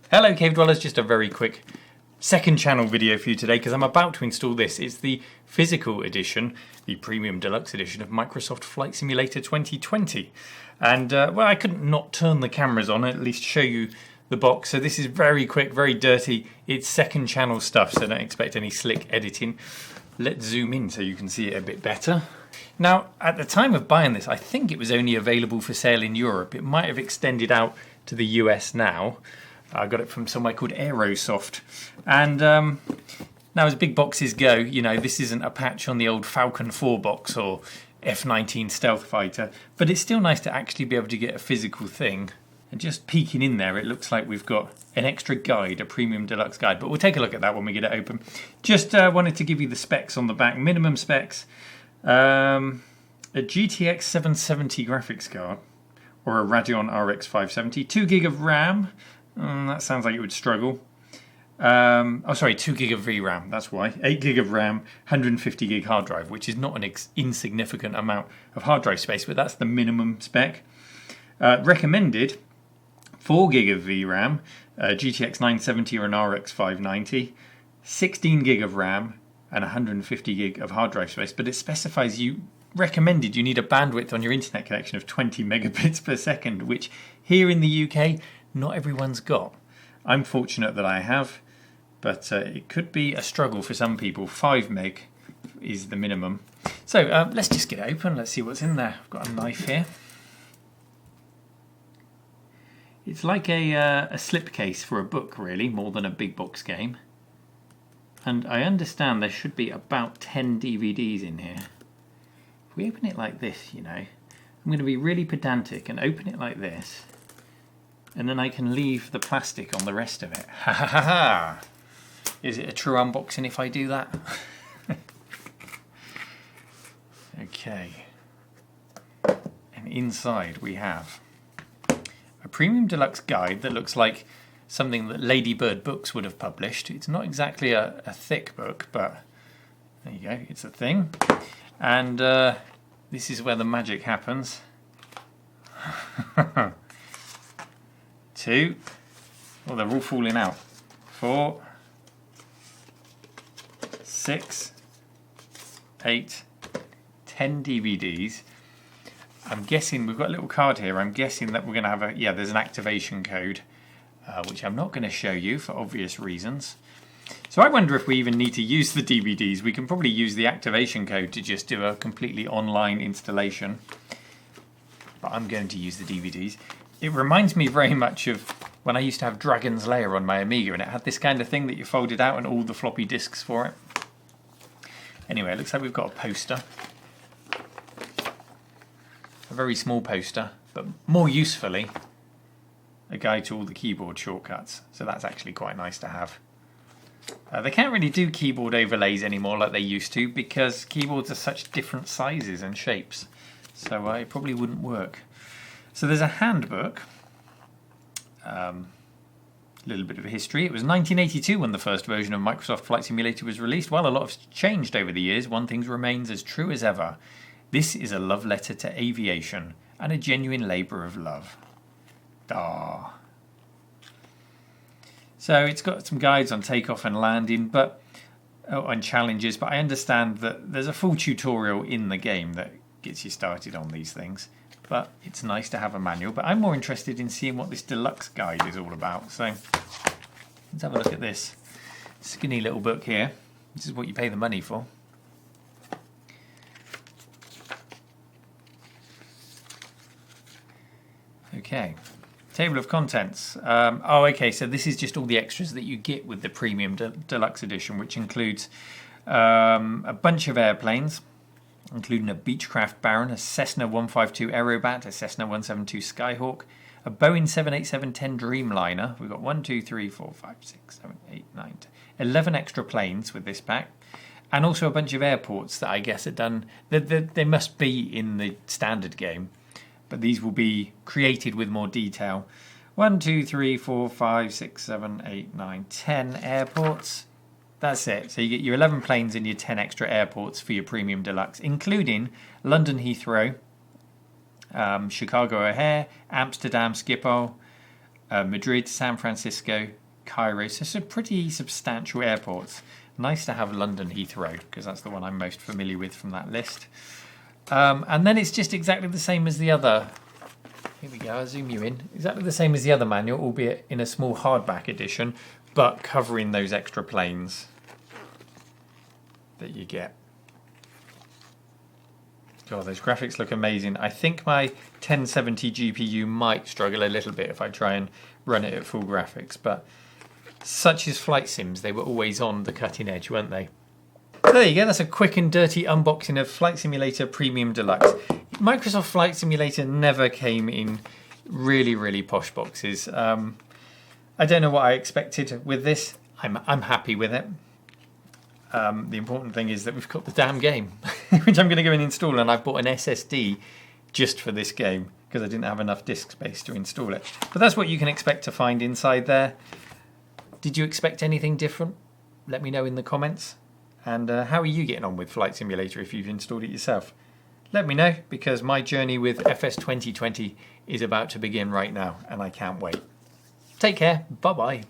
Hello Cave Dwellers, just a very quick second channel video for you today because I'm about to install this. It's the physical edition, the Premium Deluxe edition of Microsoft Flight Simulator 2020. And well, I couldn't not turn the cameras on, at least show you the box. So this is very quick, very dirty. It's second channel stuff, so don't expect any slick editing. Let's zoom in so you can see it a bit better. Now, at the time of buying this, I think it was only available for sale in Europe. It might have extended out to the US now. I got it from somewhere called Aerosoft. And now as big boxes go, you know, this isn't a patch on the old Falcon 4 box or F-19 stealth fighter, but it's still nice to actually be able to get a physical thing. And just peeking in there, it looks like we've got an extra guide, a Premium Deluxe guide, but we'll take a look at that when we get it open. Just wanted to give you the specs on the back, minimum specs. A GTX 770 graphics card, or a Radeon RX 570, 2 gig of RAM. That sounds like it would struggle. 2 gig of VRAM, that's why. 8 gig of RAM, 150 gig hard drive, which is not an insignificant amount of hard drive space, but that's the minimum spec. Recommended 4 gig of VRAM, GTX 970 or an RX 590, 16 gig of RAM, and 150 gig of hard drive space, but it specifies you need a bandwidth on your internet connection of 20 megabits per second, which here in the UK, not everyone's got. I'm fortunate that I have, but it could be a struggle for some people. 5 meg is the minimum. So let's just get it open. Let's see what's in there. I've got a knife here. It's like a slipcase for a book, really, more than a big box game. And I understand there should be about 10 DVDs in here. If we open it like this, you know, I'm going to be really pedantic and open it like this. And then I can leave the plastic on the rest of it. Ha ha ha ha! Is it a true unboxing if I do that? Okay. And inside we have a Premium Deluxe guide that looks like something that Ladybird Books would have published. It's not exactly a thick book, but there you go, it's a thing. And this is where the magic happens. 2, well, they're all falling out. 4, 6, 8, 10 DVDs. I'm guessing we've got a little card here. I'm guessing that we're going to have there's an activation code, which I'm not going to show you for obvious reasons. So I wonder if we even need to use the DVDs. We can probably use the activation code to just do a completely online installation. But I'm going to use the DVDs. It reminds me very much of when I used to have Dragon's Lair on my Amiga, and it had this kind of thing that you folded out and all the floppy disks for it. Anyway, it looks like we've got a poster. A very small poster, but more usefully, a guide to all the keyboard shortcuts. So that's actually quite nice to have. They can't really do keyboard overlays anymore like they used to because keyboards are such different sizes and shapes. So it probably wouldn't work. So there's a handbook, a little bit of a history. It was 1982 when the first version of Microsoft Flight Simulator was released. Well, a lot has changed over the years. One thing remains as true as ever. This is a love letter to aviation and a genuine labour of love. Ah. So it's got some guides on takeoff and landing, and challenges, but I understand that there's a full tutorial in the game that gets you started on these things. But it's nice to have a manual. But I'm more interested in seeing what this deluxe guide is all about. So let's have a look at this skinny little book here. This is what you pay the money for. Okay, table of contents. Okay, so this is just all the extras that you get with the Premium Deluxe Edition, which includes a bunch of airplanes, including a Beechcraft Baron, a Cessna 152 Aerobat, a Cessna 172 Skyhawk, a Boeing 787-10 Dreamliner. We've got 1, 2, 3, 4, 5, 6, 7, 8, 9, 10, 11 extra planes with this pack, and also a bunch of airports that I guess are done. They must be in the standard game, but these will be created with more detail. 1, 2, 3, 4, 5, 6, 7, 8, 9, 10 airports. That's it. So you get your 11 planes and your 10 extra airports for your Premium Deluxe, including London Heathrow, Chicago O'Hare, Amsterdam Schiphol, Madrid, San Francisco, Cairo. So some pretty substantial airports. Nice to have London Heathrow, because that's the one I'm most familiar with from that list. And then it's just exactly the same as the other. Here we go, I'll zoom you in. Exactly the same as the other manual, albeit in a small hardback edition, but covering those extra planes that you get. God, those graphics look amazing. I think my 1070 GPU might struggle a little bit if I try and run it at full graphics, but such as flight sims, they were always on the cutting edge, weren't they? So there you go, that's a quick and dirty unboxing of Flight Simulator Premium Deluxe. Microsoft Flight Simulator never came in really, really posh boxes. I don't know what I expected with this. I'm happy with it. The important thing is that we've got the damn game, which I'm going to go and install, and I've bought an SSD just for this game because I didn't have enough disk space to install it. But that's what you can expect to find inside there. Did you expect anything different? Let me know in the comments. And how are you getting on with Flight Simulator if you've installed it yourself? Let me know, because my journey with FS 2020 is about to begin right now, and I can't wait. Take care. Bye-bye.